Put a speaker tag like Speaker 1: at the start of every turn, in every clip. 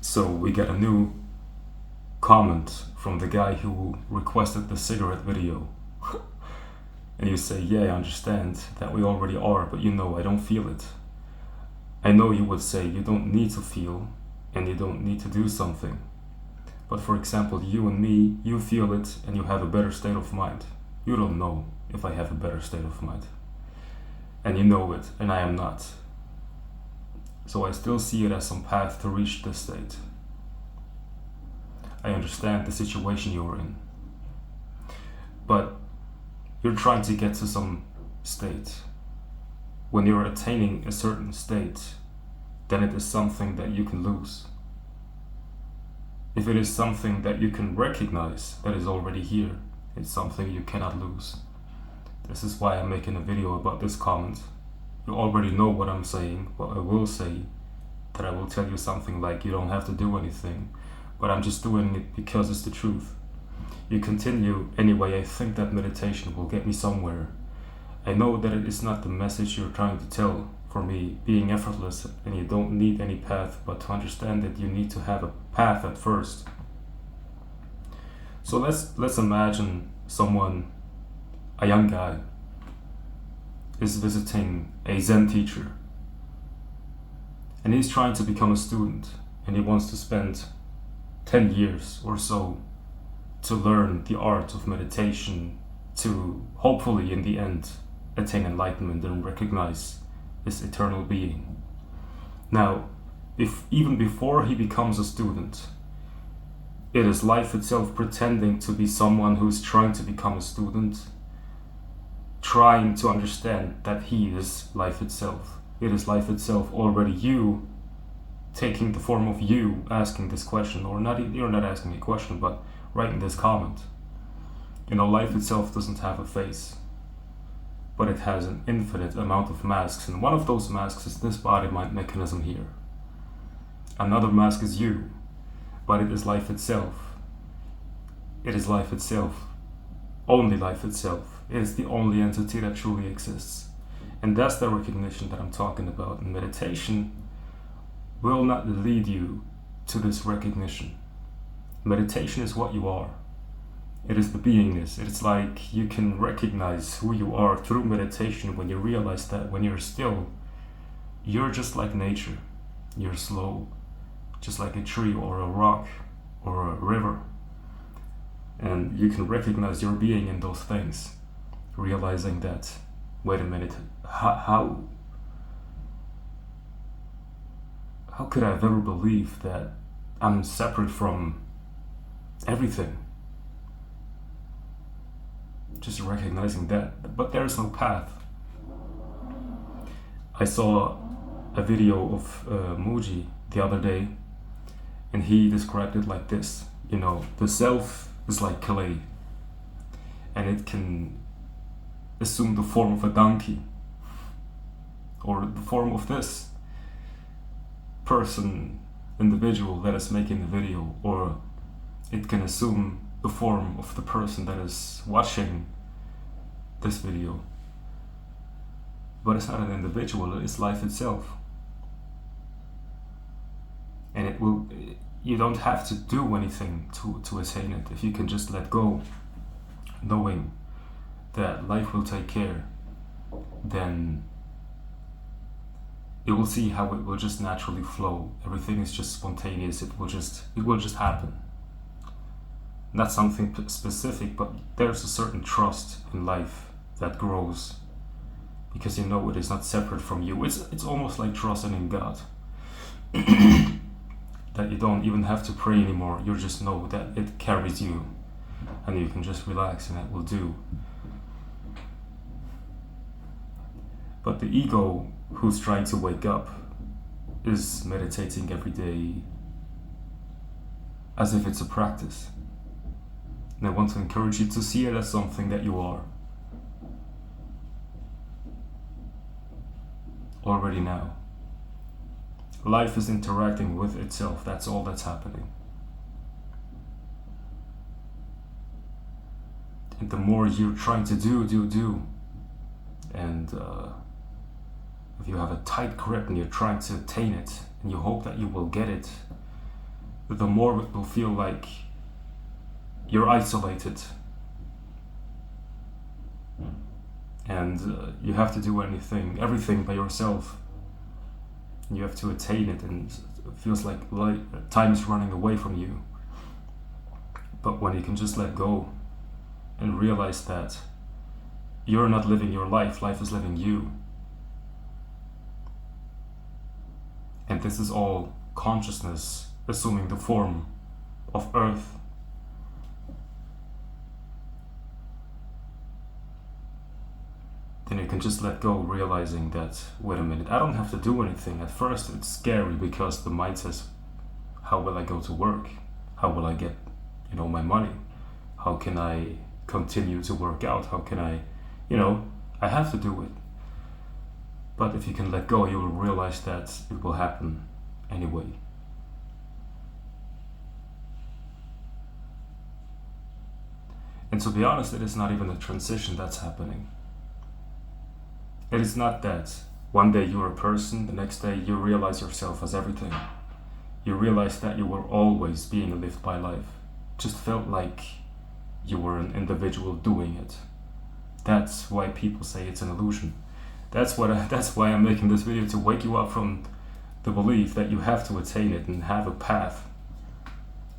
Speaker 1: So we get a new comment from the guy who requested the cigarette video. And you say, yeah, I understand that we already are, but I don't feel it. I know you would say you don't need to feel and you don't need to do something. But for example, you and me, you feel it and you have a better state of mind. You don't know if I have a better state of mind. And you know it, and I am not. So I still see it as some path to reach this state. I understand the situation you're in. But you're trying to get to some state. When you're attaining a certain state, then it is something that you can lose. If it is something that you can recognize that is already here, it's something you cannot lose. This is why I'm making a video about this comment. You already know what I'm saying, but I will say that I will tell you something like you don't have to do anything, but I'm just doing it because it's the truth. You continue anyway. I think that meditation will get me somewhere. I know that it is not the message you're trying to tell for me being effortless and you don't need any path, but to understand that you need to have a path at first. So let's imagine someone, a young guy, is visiting a Zen teacher and he's trying to become a student and he wants to spend 10 years or so to learn the art of meditation, to hopefully in the end attain enlightenment and recognize this eternal being. Now, if even before he becomes a student, it is life itself pretending to be someone who's trying to become a student, trying to understand that he is life itself. It is life itself already you taking the form of you asking this question, or not, you're not asking me a question, but writing this comment. Life itself doesn't have a face, but it has an infinite amount of masks, and one of those masks is this body-mind mechanism here. Another mask is you, but it is life itself. It is life itself, only life itself. It is the only entity that truly exists, and that's the recognition that I'm talking about. And meditation will not lead you to this recognition. Meditation is what you are. It is the beingness. It's like you can recognize who you are through meditation when you realize that when you're still, you're just like nature. You're slow, just like a tree or a rock or a river. And you can recognize your being in those things, realizing that, wait a minute, how could I have ever believed that I'm separate from everything? Just recognizing that, but there is no path. I saw a video of Muji the other day, and he described it like this. The self is like clay, and it can assume the form of a donkey, or the form of this person, individual that is making the video, or it can assume the form of the person that is watching this video. But it's not an individual, it's life itself. And you don't have to do anything to attain it. If you can just let go, knowing that life will take care, then you will see how it will just naturally flow. Everything is just spontaneous. It will just happen. Not something specific, but there's a certain trust in life that grows because it is not separate from you. It's almost like trusting in God. That you don't even have to pray anymore. You just know that it carries you and you can just relax and it will do. But the ego who's trying to wake up is meditating every day as if it's a practice. And I want to encourage you to see it as something that you are. Already now. Life is interacting with itself. That's all that's happening. And the more you're trying to do, and if you have a tight grip and you're trying to attain it, and you hope that you will get it, the more it will feel like you're isolated. And you have to do everything by yourself. You have to attain it, and it feels like time is running away from you. But when you can just let go and realize that you're not living your life is living you. And this is all consciousness assuming the form of earth. Then you can just let go, realizing that, wait a minute, I don't have to do anything. At first it's scary because the mind says, how will I go to work? How will I get, my money? How can I continue to work out? How can I, I have to do it. But if you can let go, you will realize that it will happen anyway. And to be honest, it is not even a transition that's happening. It is not that one day you're a person, the next day you realize yourself as everything. You realize that you were always being lived by life. Just felt like you were an individual doing it. That's why people say it's an illusion. That's why I'm making this video, to wake you up from the belief that you have to attain it and have a path.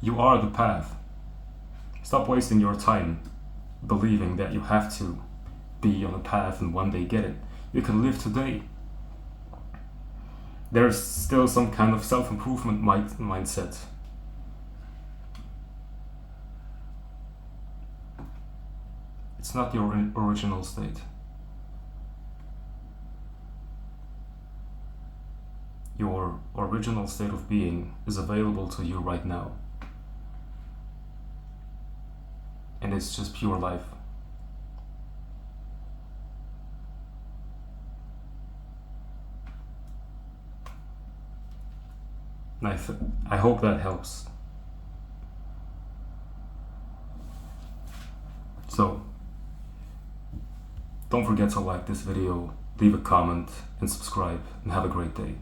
Speaker 1: You are the path. Stop wasting your time believing that you have to be on a path and one day get it. You can live today. There's still some kind of self-improvement mindset. It's not your original state. Your original state of being is available to you right now. And it's just pure life. And I hope that helps. So, don't forget to like this video, leave a comment, and subscribe, and have a great day.